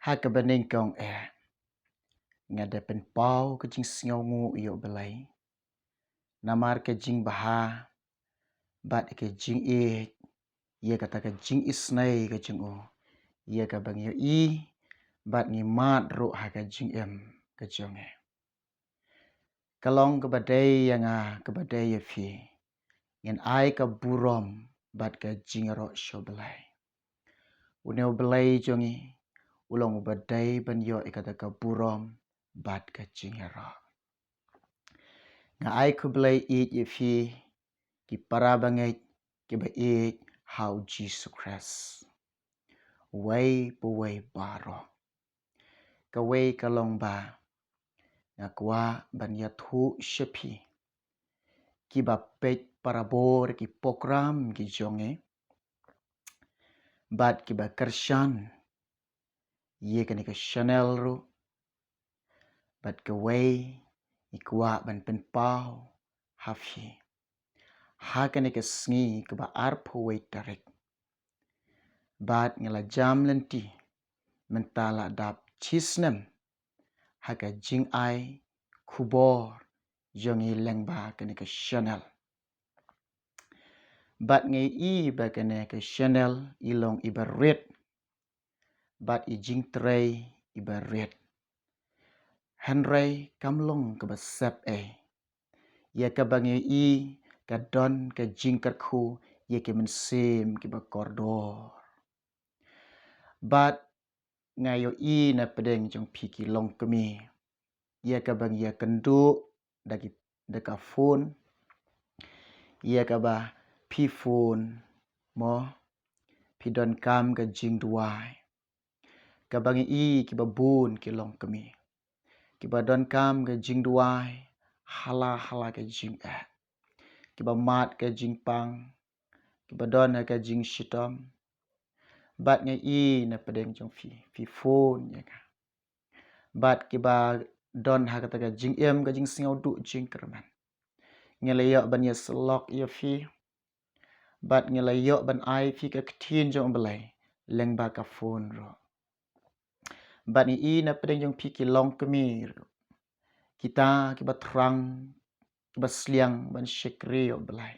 ha ka baning kong ngada pen pau ka jing sngau ngu iyo belai namar ka jing baha bat ka jing ye kata ka jing isnai ka jing o ye ka bang yo bat ngi mat ro ha ka jing ka jong kalong ka badai yang ka badai ye fi ngen ai ka burom bat ka jing ro sho belai uneu belai jongi ulong badai ban yo ikata ka burom bat ka jing ro nga ai ku belai ye fi ki para bangai ki ba how Jesus Christ way po way baro ka way kalong ba nga kwa ban ya thu shepi ki ba pek parabor ki program ki jonge bat ki ba kershan ye ka ni ka channel ru bat ka way ikwa ban pen pau hafi ha ka ni ka sngi ka ba arpo way tarik bat ngala jam lenti mentala dap chisnem haka jing ai khubor jongi lengba kene ke channel bat ngai ba kene ke channel ilong ibaret bat I jing trei ibaret henry kamlong ke basep ya ka bangi ka don ka jing karkhu ye ke mensim ke ba kordor bat ngayo na pedeng jong piki long kemi ia ka bang ia kendu dagi deka phone ia ka ba pi phone mo pi don kam ka jing duai ka bang ki ba bun ki long kemi ki ba don kam ka jing duai hala ka jing ki ba mat ka jing pang ki ba don ka jing shitom bat ngai na pedeng jong fi phone ya ka bat ki ba don ha kata ka jing ka jing singau du jing kerman ngelayo ban ya selok ya fi bat ngelayo ban ai fi ka ktin jong belai leng ba ka phone ro bat ni na pedeng jong pi ki long kemir kita ki ba trang ki ba sliang ban shekri yo belai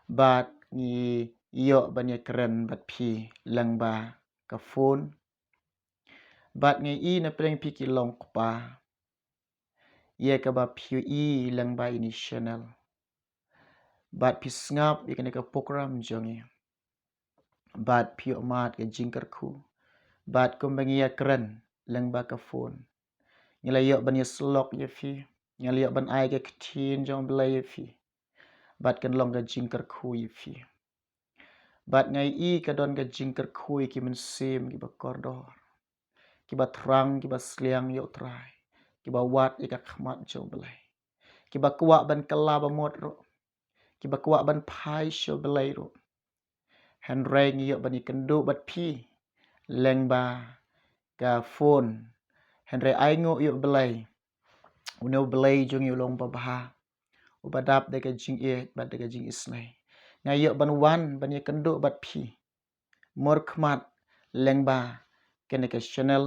bat ni yo ban ya keren bat pi leng ba ka phone bat ngai na pedeng pi ki long pa ye ka ba pi leng ba ini channel bat pi ngap ye ka program jongi bat pi mat ke jingkar khu bat kumbangia keren leng ba ka phone ngelayo ban ye slok ye fi ngelayo ban ai ke ktin jong belai ye fi bat kan long ka jingkar khu ye fi bat ngai ka don ka jingkar khu ki men sim ki ba kordor ki ba trang ki ba sliang yo trai ki ba wat ye ka khmat jong belai ki ba kwa ban kala ba mot ro ki ba kwa ban phai sho belai ro henry ngi yo ban ikendu bat pi leng ba ka phone henry ai ngo yo belai uno belai jong yo long ba bah ubadap de ka jing bat de ka jing isnai ngai yo ban wan ban ikendu bat pi mor khmat leng ba kene ka channel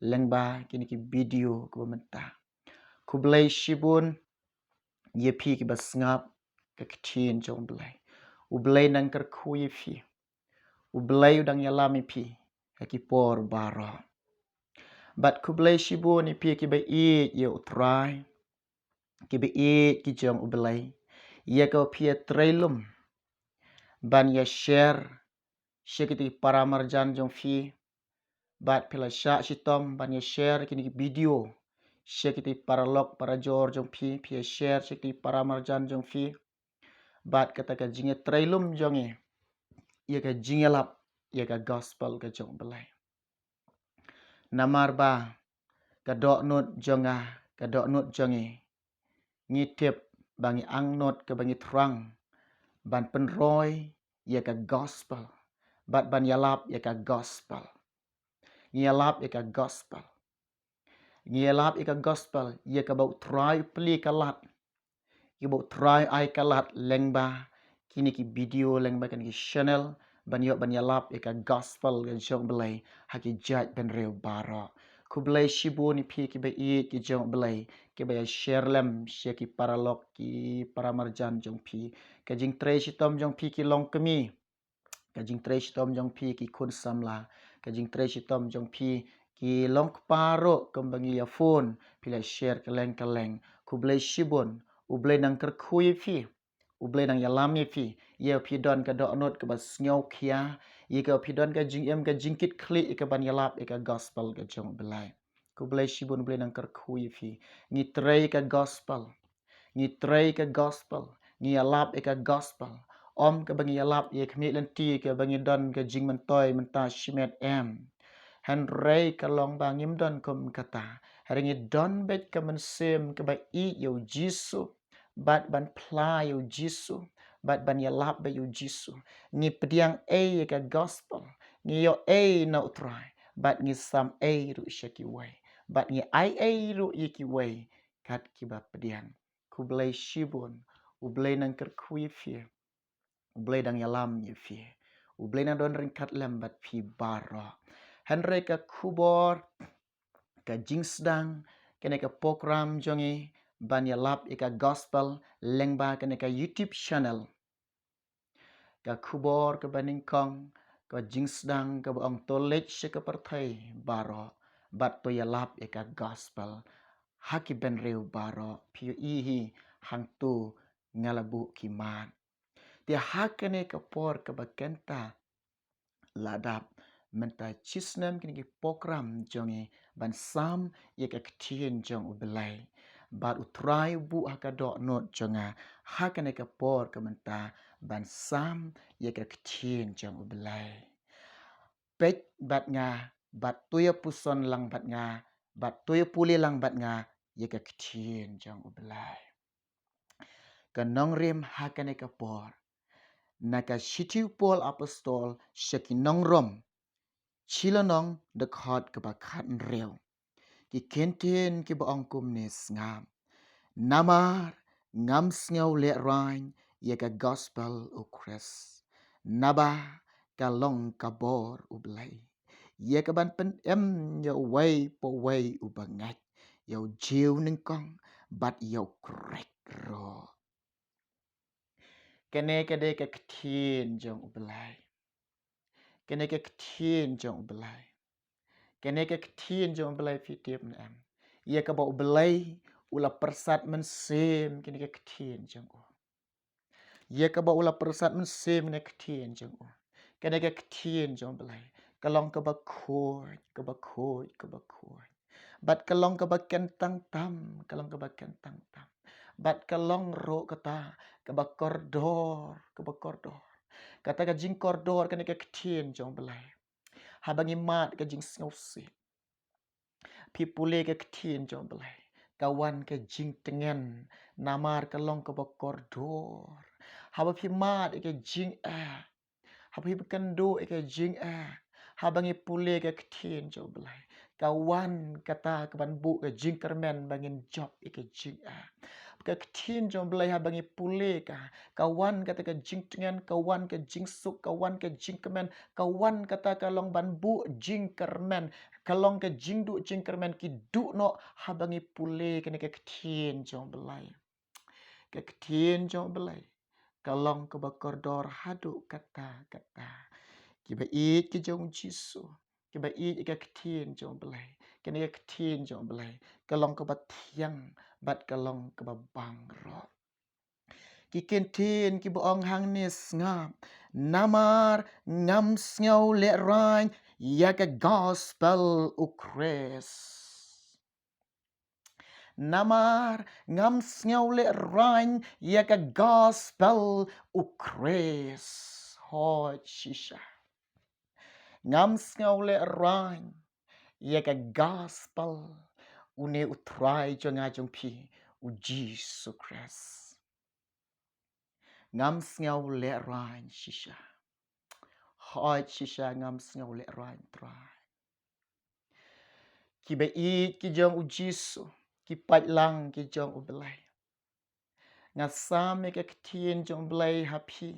leng ba kene ki video ko menta ku belai shibun ye pi ki ba ngap ka ktin jong belai u belai nang kar khu ye fi u belai udang yalami pi ka ki por bara bat ku belai shibu ni pi ki ba ye utrai ki ba ki jong u belai ye ka pi trailum ban ya share shekiti para marjan jong fi bat pila sha shitom ban ya share kini video shekiti para lok para jor jong pi share shekiti para marjan jong fi bat kata ka jinge trailum jonge ye ka jingelap ye ka gospel ka jong belai namar ba ka dok not jonga ka dok not jonge ngitip bangi ang not ka bangi trang ban penroy ye ka gospel bat ban yalap ye ka gospel ngiyalap ye ka gospel ngiyalap ye ka gospel ye ka bau try pli kalat ye bau try ai kalat lengba kini ki video lengba kan ki channel banyo banyalap ika gospel ga jong belai haki jaj ben reu bara ku belai shibu ni phi ki ba i ki jong belai ki ba share lem she ki paralok ki paramarjan jong phi ka jing tre shitom jong phi ki long kami ka jing tre shitom jong phi ki khun samla ka jing tre shitom jong phi ki long paro kambangi ya phone pila share kaleng ku belai shibun u belai nang ker khui phi u belai nang yalam ye phi ye phi don ka do not ka bas ngau khia ye ka phi don ka jing em ka jingkit kli ka ban yalap ka gospel ka jong belai ku belai shibun belai nang ker khui phi ngi trei ka gospel ngi trei ka gospel ngi yalap ka gospel om ka bangi yalap ye khmi len ti ka bangi don ka jing man toy man ta shimet em han rei ka long ba ngim don kom kata haringi don bet ka man sem ka ba i yo jisu bat ban pla yo jisu bat ban yalap ba yo jisu ngi pediang e ka gospel ngi yo e na utrai bat ngi sam e ru shaki way bat ngi ai e ru yiki way kat ki ba pediang ku blai shibun u blai nang ker kui fie u blai dang yalam ye fie u blai nang don ringkat lembat fi bara Henry ka Khubor ka jingsdang kene ka program jongi ban yalap ika gospel lengba kene ka YouTube channel ka Khubor ka baningkong ka jingsdang ka baong tolech se ka parthai baro bat to yalap ika gospel haki ben reu baro piu ihi hang tu ngalabu kiman dia hakane ka por ka bakenta ladap menta chisnem kini ki program jongi ban sam ye ka ktien jong ubelai bat utrai bu hakado not jonga hakane ka por ka menta ban sam ye ka ktien jong ubelai pet bat nga bat tuya puson lang bat nga bat tuya puli lang bat nga ye ka ktien jong ubelai kanong rim hakane ka por naka shitiu pol apostol shakinong rom chilanong de khot ka ba khat reu ki kenten ki ba ongkum nes ngam namar ngam sngaw le rain ye ka gospel o kres naba ka long ka bor u blai ye ka ban pen em yo way po way u bangat yo jiu ning kong bat yo krek ro kene ka de ka kthien jong u blai kene ka kthien jong u blai kene ka kthien jong belai fitip na am ye ka ba belai ula persat men sem kene ka kthien jong o ye ka ba ula persat men sem ne kthien jong o kene ka kthien jong belai kalong ka ba khoi ka ba khoi ka ba khoi bat kalong ka ba kentang tam kalong ka ba kentang tam bat kalong ro kata ka ba kordor kata ka jing kordor kene ka kthien jong belai habangi mat ka jing sngosi pipule ke ktin jong belai kawan ke jing tengen namar kalong ke bakordor haba pimat ke jing haba hibkando ke jing habangi pule ke ktin jong belai kawan kata kaban bu ke jing kermen bangin job ke jing ke ktin jong belai habangi pule ka kawan kata ke jing tengen kawan ke jing suk kawan ke jing kemen kawan kata kalong ban bu jing kermen kalong ke jing du jing kermen ki du no habangi pule kene ke ktin jong belai ke ktin jong belai kalong ke bakordor hadu kata ki ba it ki jong jisu ki ba it ke ktin jong belai kene ke ktin jong belai kalong ke bat thiang bat kalong ke ba bang ro ki kentin ki boong hang nis ngam namar ngam sngaw le rain ya ka gospel ukres namar ngam sngaw le rain ya ka gospel ukres hot shisha ngam sngaw le rain ya ka gospel une utrai jonga jong pi u Jesus Christ ngam sngaw le rain shisha hoi shisha ngam sngaw le rain trai ki be I ki jong u jisu ki pat lang ki jong u belai nga sam ke ktien jong belai happy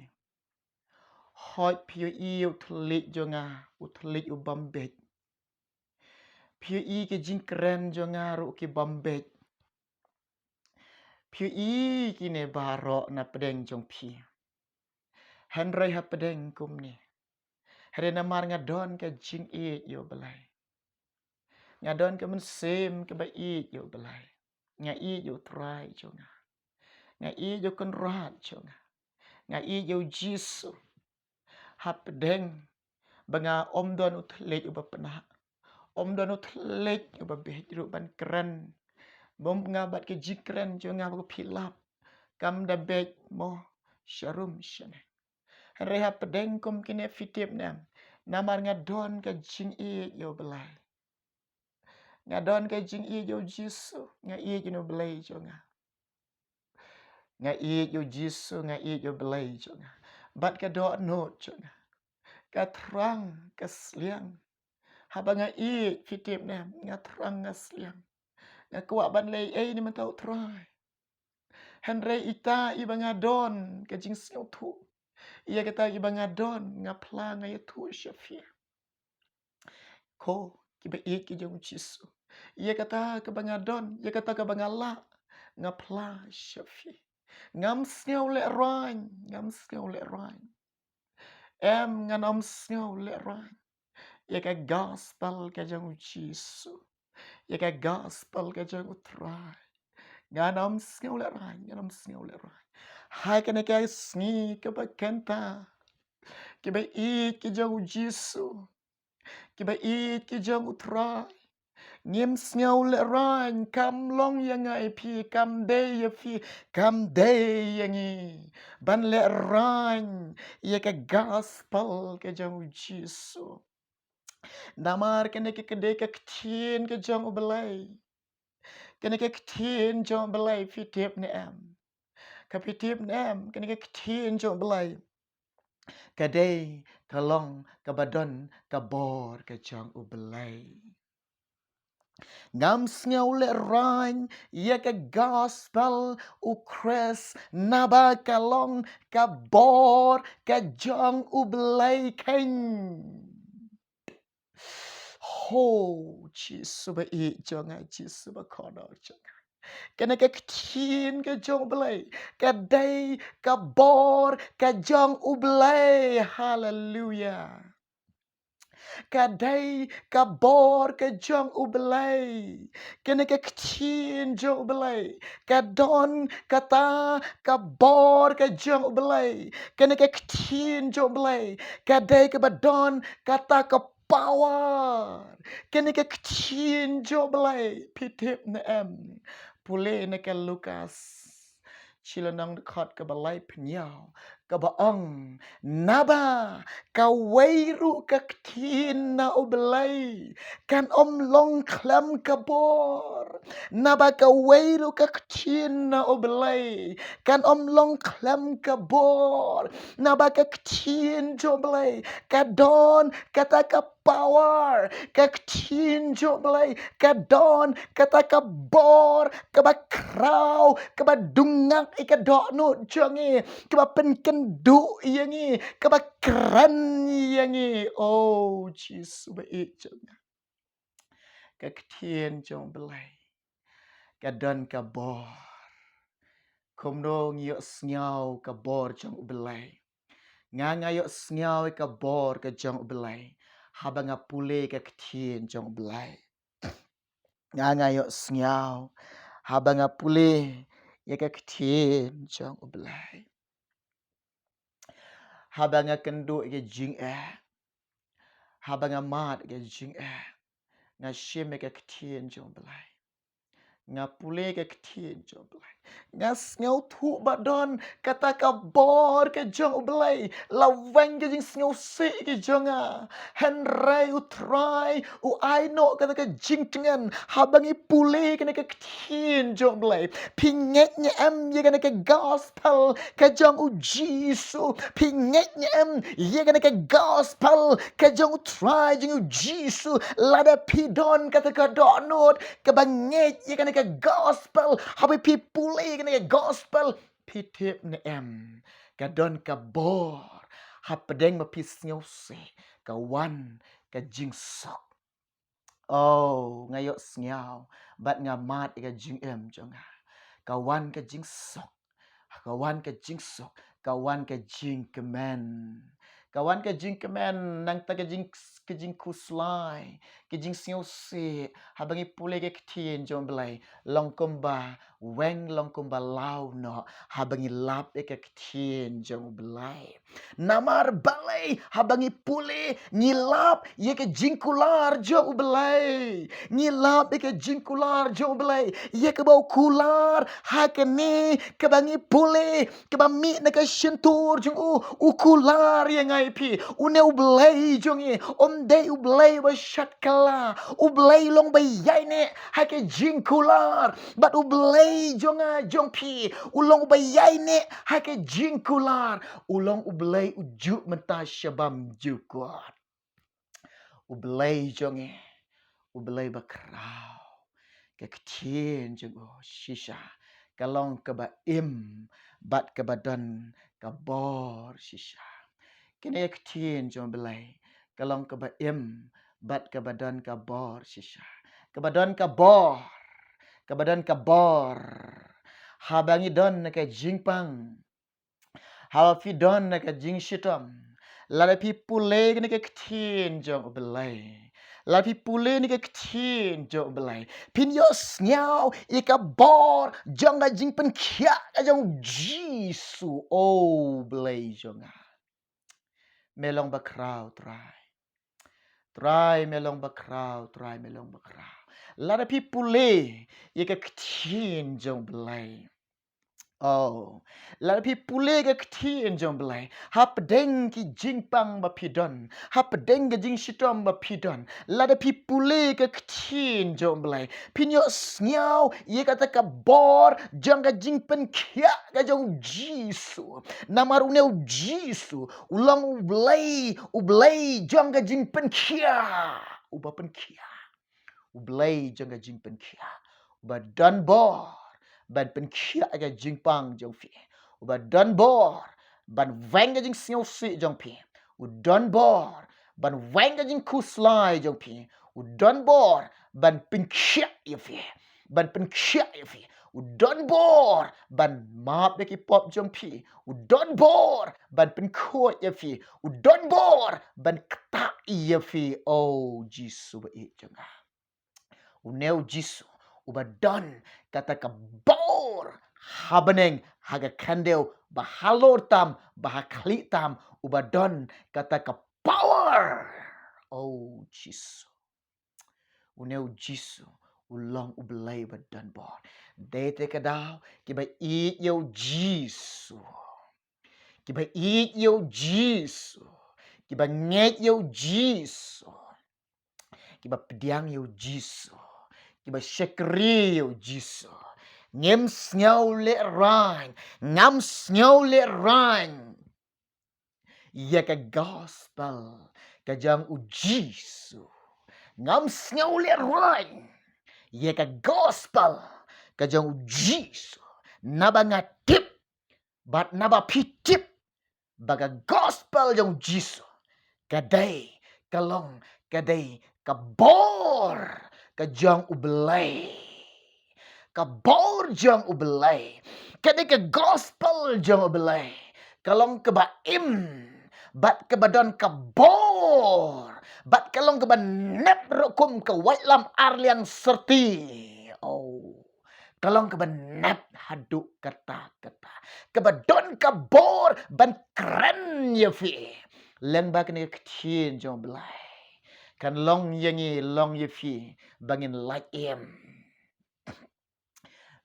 hoi piu i utlik jonga utlik u bambek. Piu i ke jing keren jonga ru ke bambek. Piu i kine baro na pedeng jong pi. Henry ha pedeng kum ni. Hari namar ngadon ke jing i yo belai. Ngadon ke mensem ke ba i yo belai. Nga i yo try jonga. Nga i yo konrat jonga. Nga i yo jisu. Ha pedeng. Banga om don utlik u bapena. Om don utlik u babeh ru ban keren. Bom ngabat ke jikren jonga ko pilap. Kam da beg mo sharum shane. Reha pedeng kum kine fitip nam. Namar ngadon ke jing i yo belai. Ngadon ke jing i yo jisu. Nga i yo belai jonga. Nga i yo jisu nga i yo belai jonga. Bat ke do no jonga. Ka terang ke sliang. Haba nga i fitip nam. Nga terang ke sliang. Nga kuat ban lei ni man tau try. Henry ita iba ngadon ke jing siu tu. Ia kata iba ngadon ngapla nga tu syafir. Ko kiba ki jong jisu. Ia kata ke bangadon, ia kata ke bangala ngapla syafir. Ngam siu le rain, ngam siu le rain. Em nganam siu le rain. Ia ka gospel ke jong jisu. Ia ka gospel ke jong utrai. Nganam siu le rain, nganam siu le rain. Hai kena kai sngi ke bakenta. Ke ba i ke jong jisu. Ke ba i ke jong utrai. Ngim sngiau le rain kam long yang ai pi kam day ya fi kam day yang i ban le rain ye ke gospel ke jong jisu. Namar kena ke kede ke ktin ke jong ubelai. Kena ke ktin jong belai fitip ne am. Kapitip nem kena ke ktin jong belai. Kadai kalong kabadon kabor ke jong ubelai. Ngam sngiau le rain ye ke gospel u kres naba kalong kabor ke jong ubelai ken. Ho jisu ba i jong ai jisu ba kono jong. Kena ke ktin ke jong belai. Kadai kabor ke jong ubelai. Hallelujah. Kadai kabor ke jong ubelai. Kena ke ktin jong ubelai. Kadon kata kabor ke jong ubelai. Kena ke ktin jong ubelai. Kadai ke badon kata ke power. Kena ke ktin jong ubelai. Pitip na em. Pulih na ke Lukas. Chilanang dekat ke balai penyau. Ke baong. Naba. Kawairu kaktin na ubelai. Kan om long klam kabor. Naba kawairu kaktin na ubelai. Kan om long klam kabor. Naba kaktin joblai. Kadon kata ka power. Kaktin joblai. Kadon kata ka bor. Kaba krau. Kaba dungak ikadok no jangi. Kaba penkendu yangi. Kaba keren yangi. Oh, Jesus baik jangan. Kaktin joblai. Kadon ka bor. Kumno ngiyok snyaw ka bor jang ubelai. Nga ngayok snyaw ka bor ka jang ubelai. Haba nga pule ka ktien jang ubelai. Nga ngayok snyaw. Haba nga pule ya ka ktien jang ubelai. Haba nga kendo ka jing Haba nga mat ka jing Nga shim ka ktien jang ubelai. Nga pule ke ktien jong belai. Nga sngaw tu badon kata ka bor ke jong belai. Lawang ke jing sngaw si ke jonga. Henry utrai u aino kata ka jing tengan. Habangi pule kena ke ktien jong belai. Pingetnya em ye kena ke gospel ke jong u jisu. Pingetnya em ye kena ke gospel ke jong utrai jing u jisu. Lada pidon kata ka donut ke banget ye kena ke gospel. Habi pi pule kena ke gospel. Pitip ne em. Kadon kabor. Hapedeng mapi snyo se. Kawan ka jing sok. Oh, ngayok sngyaw. Bat ngamat ika jing jonga. Kawan ka jing sok. Kawan ka jing sok. Kawan ka jing kemen. Kawan ka jing kemen. Nang ta ka jing kuslai. Ka jing snyo se. Habangi pule ka ktien jong belai. Long kumba. Weng long kumba lau no. Habangi lap ika ktien jong belai. Namar balai. Habangi pule. Ngilap. Ye ka jing kular jong belai. Ngilap ika jing kular jong belai. Ye ka bau kular. Hakani. Kabangi pule. Kabami na ka syentur jong ukular yang ngai pi. Une ublay jong ye. Day ublay ba syatkala. Ublay long bayay ne. Hake jing kular. Bat ublay jong pi. Ulong bayay ne. Hake jing kular. Ulong ublay ujuk mentah syabam jukuat. Ublay jong ye. Ublay bakrau. Kektien jong shisha. Kalong keba im. Bat kebadan kabor shisha. Kini kektien jong belai. Kalong keba im. Bat kebadan kabor shisha. Kebadan kabor. Kebadan kabor. Habangi don ke jingpang. Hafi don ke jing shitam. Lalapi pule ni ke kektien jong belai. Lapi pule ni ke ketin jong belai. Pinyos nyau ika bor jong ga jing pen kia ga jong jisu. Oh belai jong. Melong bakrau try. Try melong bakrau, try melong bakrau. Lapi pule ika ketin jong belai. Oh, lapi pule ke ketin jong belai. Hapdeng ki jingpang bapidon. Hapdeng ke jing shitom bapidon. Lapi pule ke ketin jong belai. Pinyo snyau ye kata ka bor jong ka jingpen kia ka jong jisu. Namarune jisu. Ulang ublay jong ka jingpen kia. Ubapen kia. Ublay jong ka jingpen kia. Ubadan bor. Ban pen kia aga jingpang jong fi. Uba don bor. Ban vang jing snow si jong pi. U don bor. Ban vang jing kuslai jong pi. U don bor. Ban pen kia ye fi. Ban pen kia ye fi. U don bor. Ban map de ki pop jong pi. U don bor. Ban pen kuat ye fi. U don bor. Ban kta ye fi. Oh jisu ba it jong. U neu jisu. Uba don kata ka bor habaneng haga kandel bahalor tam bahakli tam uba don kata ka power. Oh jisu. Uneu jisu ulang ublay badan bor. Dete kadau kiba eat yo jisu. Kiba eat yo jisu. Kiba nget yo jisu. Kiba pediang yo jisu. Kiba syakri yo jisu. Ngem snyau le rang. Ngam snyau le rang. Ya ka gospel. Kajang u jisu. Ngam snyau le rang. Ya ka gospel. Kajang u jisu. Naba ngatip. Bat naba pitip. Baga gospel jang jisu. Kadai kalong. Kadai kabor. Kajang ubelay. Kabor jang ubelay. Kadai ke gospel jang ubelay. Kalong kebaim. Bat kebadan kabor. Bat kalong kebanep rukum ke wailam arliang serti. Oh. Kalong kebanep haduk kata-kata. Kebadon kabor ban keren ye fi. Lembak ni kecil jang belai. Kan long yangi long ye fi bangin like im.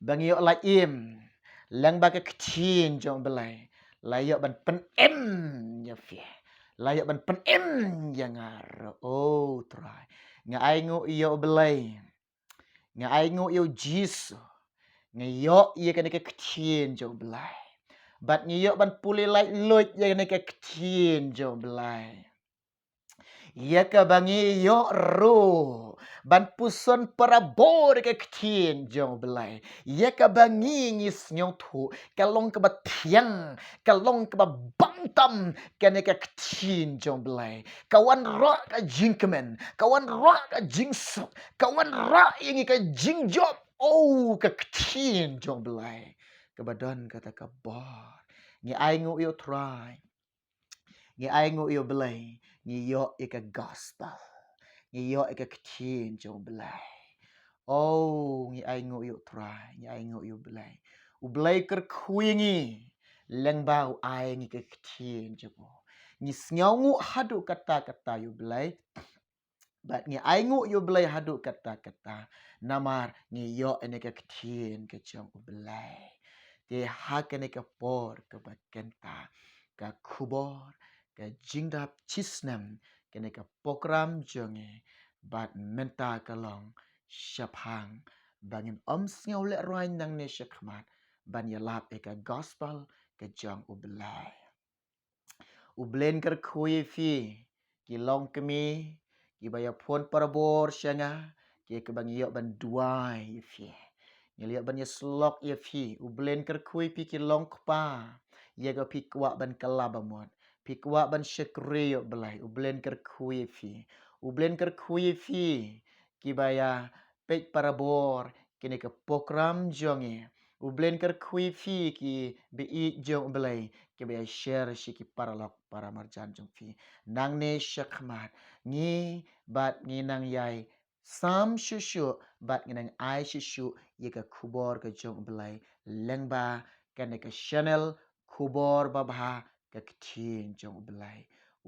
Bangi yok like im. Lang ba kecil jong belai. Layak ban pen im ye fi. Layak ban pen im yang ar. Oh try. Nga ai ngu yo belai. Nga ai ngu yo jisu. Nga yok ye kan kecil jong belai. Bat ni yok ban pulih like loit ye kan kecil jong belai. Ya ka bangi yo ro ban puson parabor ke ktin jong belai. Ya ka bangi ngis nyong thu kalong ke batiang kalong ke bang tam kene ka ktin jong belai. Kawan ra ka jing kemen, kawan ra ka jing sok, kawan ra yang ka jing job. Oh ka ktin jong belai. Kebadan kata kabar. Ni ai ngu yo try. Ni ai ngu yo belai. Ni yo ika gospel. Ni yo ika ktin jong belai. Oh, ngi ai ngu yu try, ngi ai ngu yu belai. U belai ker kuingi. Leng ba u ai ngi ke ktien jebo. Ngi sngau ngu hadu kata-kata yu belai. Bat ngi ai ngu yu belai hadu kata-kata. Namar ngi yo ene ke ktien ke jong u belai. Te hak ene ke por ke bat kenta. Ka khubor, ka jingdap snem. Kene ke program jonge. Bat menta kalong. Syapang bangin sngau le roin nang ne syakmat ban yalap eka gospel ke jong ubelai ublen ker kui fi ki long kemi ki baya pon parabor syanga ki ke bang yo ban duai fi ni ban ye slok ye fi ublen ker kui pi ki long kpa ye ga pi kwa ban kalabamot pi kwa ban syakri yo belai ublen ker kui fi ublen ker kui fi ki baya pek parabor kini ke program jonge ublen ker kui fi ki bi jong belai ke be share shi ki paralok para marjan jong fi nang ne shakmat ni bat ni nang yai sam shushu bat ni nang ai shushu ye ke khubor ke jong belai lengba kene ke channel khubor babha ke ktin jong belai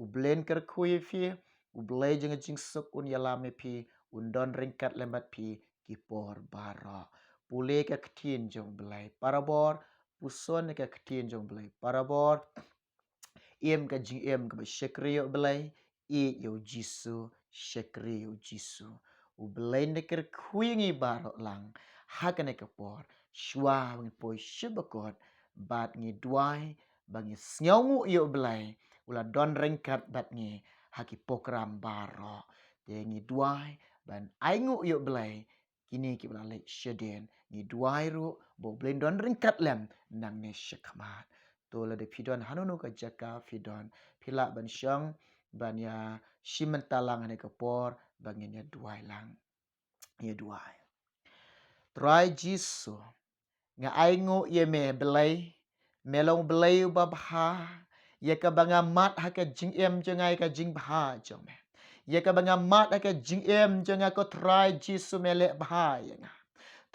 ublen ker kui fi ublay jeng jing sukun yalame pi undon ringkat lembat pi kipor bara pule ka ktin jong belai parabor puson ka ktin jong belai parabor iem ka jing iem ka shekriyo belai I yo jisu shekriyo jisu ublay ne ker kuingi baro lang hakane ka por shwa ngi po shibakot bat ngi duai bangi snyaungu yo belai ula don ringkat bat ngi haki program baro te ngi duai ban aingu yo belai kini ki bala lek sheden ngi duai ru bo blendon ringkat lem nang ne shakmat to la de pidon hanunu ka jaka pidon pila ban syang ban ya shimen talang ne ka por bangin ya duai lang ya duai try jisu nga aingu ye me belai melong belai babha ye ka banga mat ha ka jing em jangai ka jing bha jong me ye ka banga mat ha ka jing em janga ko try jisu mele bha ye nga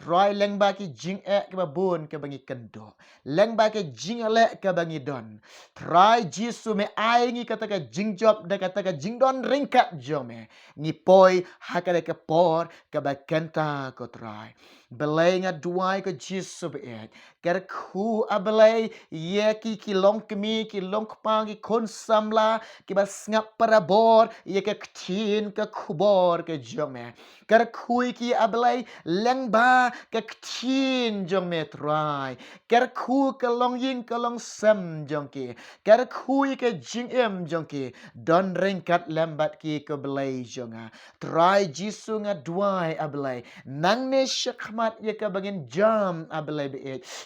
try leng ba ki jing ke babun ke bangi kendo leng ba ke jing le ke bangi don try jisu me ai ngi kata ka jing job da kata ka jing don ringkat jong me ni poi ha ka ke por ke ba kenta ko try belai nga duai ke jisu be ker khu abalai ye ki long kemi ki long kpang ki kon samla ki bas ngap parabor ye ke ktin ke khubor ke jome ker khui ki abalai leng ba ke ktin jome try ker khu ke long yin ke long sam jong ki ker khui ke jing em jong ki don ringkat lambat ki ke belai jonga try jisu nga duai abalai nang ne syakmat ye ke bangin jam abalai be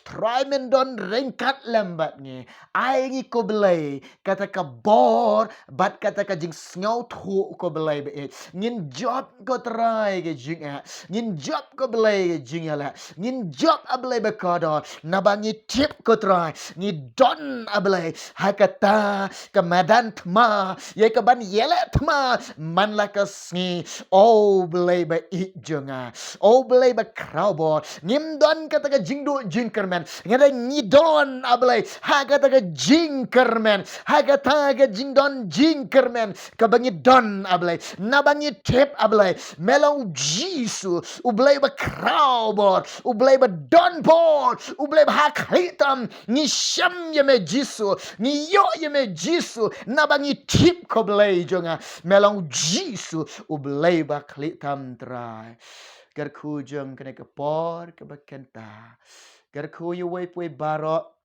try men don ringkat lambat nge ai ngi ko belai kata ka bor bat kata ka jing sngaw thu ko belai be ngin job ko try ke jing ngin job ko belai ke jing ala ngin job ablai be kodor na bangi tip ko try ngi don ablai hakata ke madan thma ye ka ban yele thma man la ka sngi oh belai be I jonga oh belai be crowbor ngim don kata ka jing do jing kermen ngada ngidon ablay hagata ga jinkermen hagata ga jingdon jinkermen kabangi don ablay nabangi tep ablay melong jisu ublay ba crowbor ublay ba don bor ublay ba hakhitam ni sham yeme jisu ni yo yeme jisu nabangi tip koblay jonga melong jisu ublay ba klitam trai ker kujung kena kepor kebakenta ker ku yu wei pui baro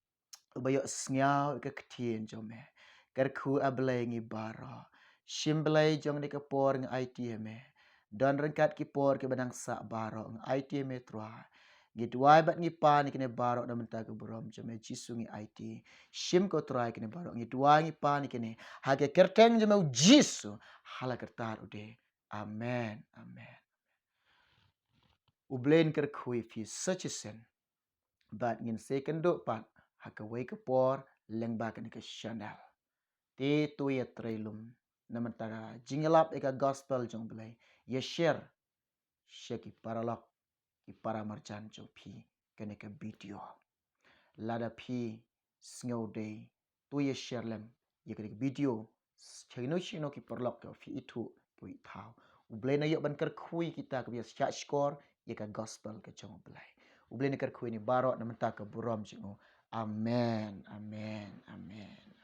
bayo sngau ke ktien jome ker ku ablay ngi baro shimblay jong ni kepor ng ITM don rengkat kipor ke benang sa baro ng ITM tra Gituai bat ngipa ni kene barok da menta ke berom jeme jisu ngi IT. Shim ko try kene barok ngituai ngipa ni kene hage kerteng jeme jisu hala kertar ude. Amen. Amen. Ublen kerkhui fi such a sin. Bat ngin second do pat haka wei ke por lengba kene ke chanel. Te tu ye trailum namantara jingelap eka gospel jong belai. Ye share sheki paralok ki para marjan jong pi kene ke video. Lada pi snow day tu ye share lem ye kene video chino ki parlok ke fi itu ki thau. Ublen ayo ban kerkhui kita ke bias chat score ye ka gospel ke jong belai. Ublen kerkhui ni barok namanta ke burom jingo. Amen. Amen. Amen.